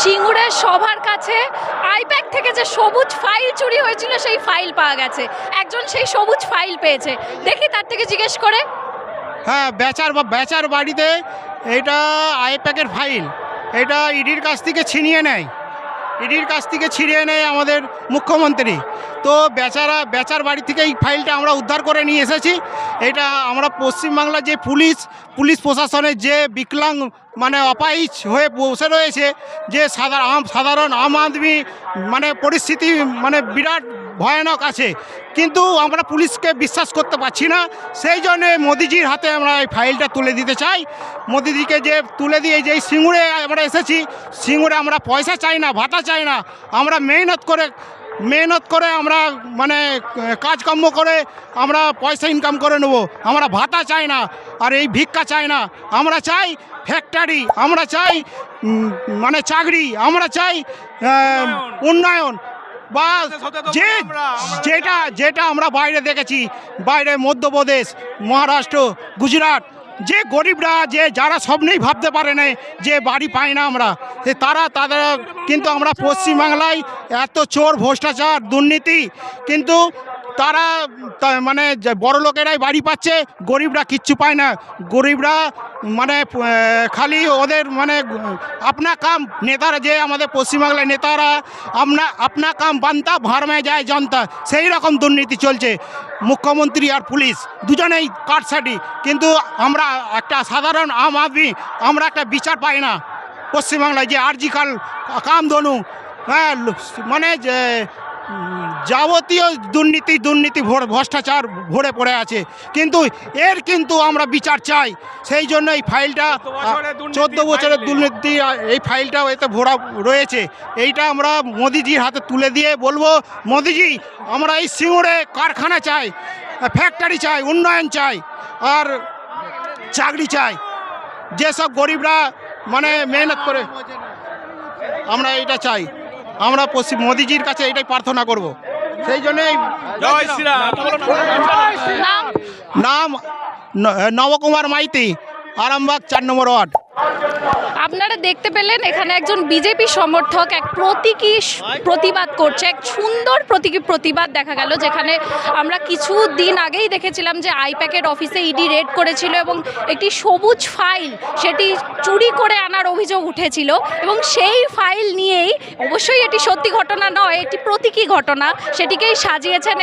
সিঙ্গুরের সভার কাছে আইপ্যাক থেকে যে সবুজ ফাইল চুরি হয়েছিল সেই ফাইল পাওয়া গেছে। একজন সেই সবুজ ফাইল পেয়েছে, দেখি তার থেকে জিজ্ঞেস করে। হ্যাঁ, বেচার বাড়িতে এটা আইপ্যাকের ফাইল, এটা ইডির কাছ থেকে ছিনিয়ে নেয়, আমাদের মুখ্যমন্ত্রী। তো বেচার বাড়ি থেকে এই ফাইলটা আমরা উদ্ধার করে নিয়ে এসেছি। এটা আমরা পশ্চিমবাংলার যে পুলিশ প্রশাসনের যে বিকলাঙ্গ মানে অপাইচ হয়ে বসে রয়েছে, যে সাধারণ আম আদমি মানে পরিস্থিতি মানে বিরাট ভয়ানক আছে, কিন্তু আমরা পুলিশকে বিশ্বাস করতে পারছি না। সেই জন্যে মোদিজির হাতে আমরা এই ফাইলটা তুলে দিতে চাই। মোদিজিকে যে তুলে দিয়ে যেই সিঙ্গুরে আমরা এসেছি, সিঙ্গুরে আমরা পয়সা চাই না, ভাতা চাই না, আমরা মেহনত করে আমরা মানে কাজকর্ম করে আমরা পয়সা ইনকাম করে নেব। আমরা ভাতা চাই না, আর এই ভিক্ষা চাই না। আমরা চাই ফ্যাক্টরি, আমরা চাই মানে চাকরি, আমরা চাই উন্নয়ন। বা যেটা আমরা বাইরে দেখেছি, বাইরে মধ্যপ্রদেশ, মহারাষ্ট্র, গুজরাট, যে গরিবরা যারা স্বপ্নেই ভাবতে পারে না যে বাড়ি পায় না আমরা, তাদের কিন্তু আমরা পশ্চিমবাংলায় এত চোর, ভ্রষ্টাচার, দুর্নীতি, কিন্তু তারা মানে বড় লোকেরাই বাড়ি পাচ্ছে, গরিবরা কিচ্ছু পায় না। গরিবরা মানে খালি ওদের মানে আপনা কাম নেতারা, যে আমাদের পশ্চিমবাংলার নেতারা আপনা কাম বানতা ভাড় যায় জনতা, সেই রকম দুর্নীতি চলছে। মুখ্যমন্ত্রী আর পুলিশ দুজনেই কাটসাটি, কিন্তু আমরা একটা সাধারণ আম আদমি আমরা একটা বিচার পাই না পশ্চিমবাংলায়। যে আরজিকাল কামধনু, হ্যাঁ, মানে যাবতীয় দুর্নীতি ভ্রষ্টাচার ভরে পড়ে আছে, কিন্তু আমরা বিচার চাই। সেই জন্য এই ফাইলটা 14 বছরের দুর্নীতি, এই ফাইলটাও এতে ভরা রয়েছে। এইটা আমরা মোদিজির হাতে তুলে দিয়ে বলবো, মোদিজি আমরা এই সিঙ্গুরে কারখানা চাই, ফ্যাক্টরি চাই, উন্নয়ন চাই, আর চাকরি চাই। যেসব গরিবরা মানে মেহনত করে, আমরা এইটা চাই। আমরা মোদিজির কাছে এটাই প্রার্থনা করব। সেই জন্যই নাম নবকুমার মাইতি, আরামবাগ 4 নম্বর ওয়ার্ড। আপনারা দেখতে পেলেন এখানে একজন বিজেপি সমর্থক এক প্রতীকী প্রতিবাদ করছে, এক সুন্দর প্রতীকী প্রতিবাদ দেখা গেল, যেখানে আমরা কিছু দিন আগেই দেখেছিলাম যে আইপ্যাকের অফিসে ইডি রেড করেছিল এবং একটি সবুজ ফাইল সেটি চুরি করে আনার অভিযোগ উঠেছিল, এবং সেই ফাইল নিয়েই, অবশ্যই এটি সত্যি ঘটনা নয়, একটি প্রতীকী ঘটনা, সেটিকেই সাজিয়েছেন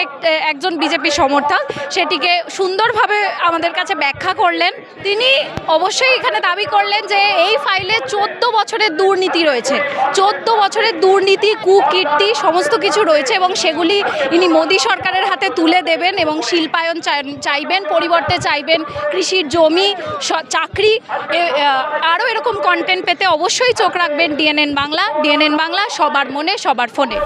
একজন বিজেপি সমর্থক, সেটিকে সুন্দরভাবে আমাদের কাছে ব্যাখ্যা করলেন। তিনি অবশ্যই এখানে দাবি করলেন যে এই ফাইলে 14 বছরের দুর্নীতি রয়েছে, 14 বছরের দুর্নীতি, কুকীর্তি সমস্ত কিছু রয়েছে, এবং সেগুলি ইনি মোদী সরকারের হাতে তুলে দেবেন এবং শিল্পায়ন চাইবেন, পরিবর্তে চাইবেন কৃষির জমি, চাকরি। আরও এরকম কন্টেন্ট পেতে অবশ্যই চোখ রাখবেন ডিএনএন বাংলা। ডিএনএন বাংলা, সবার মনে, সবার ফোনে।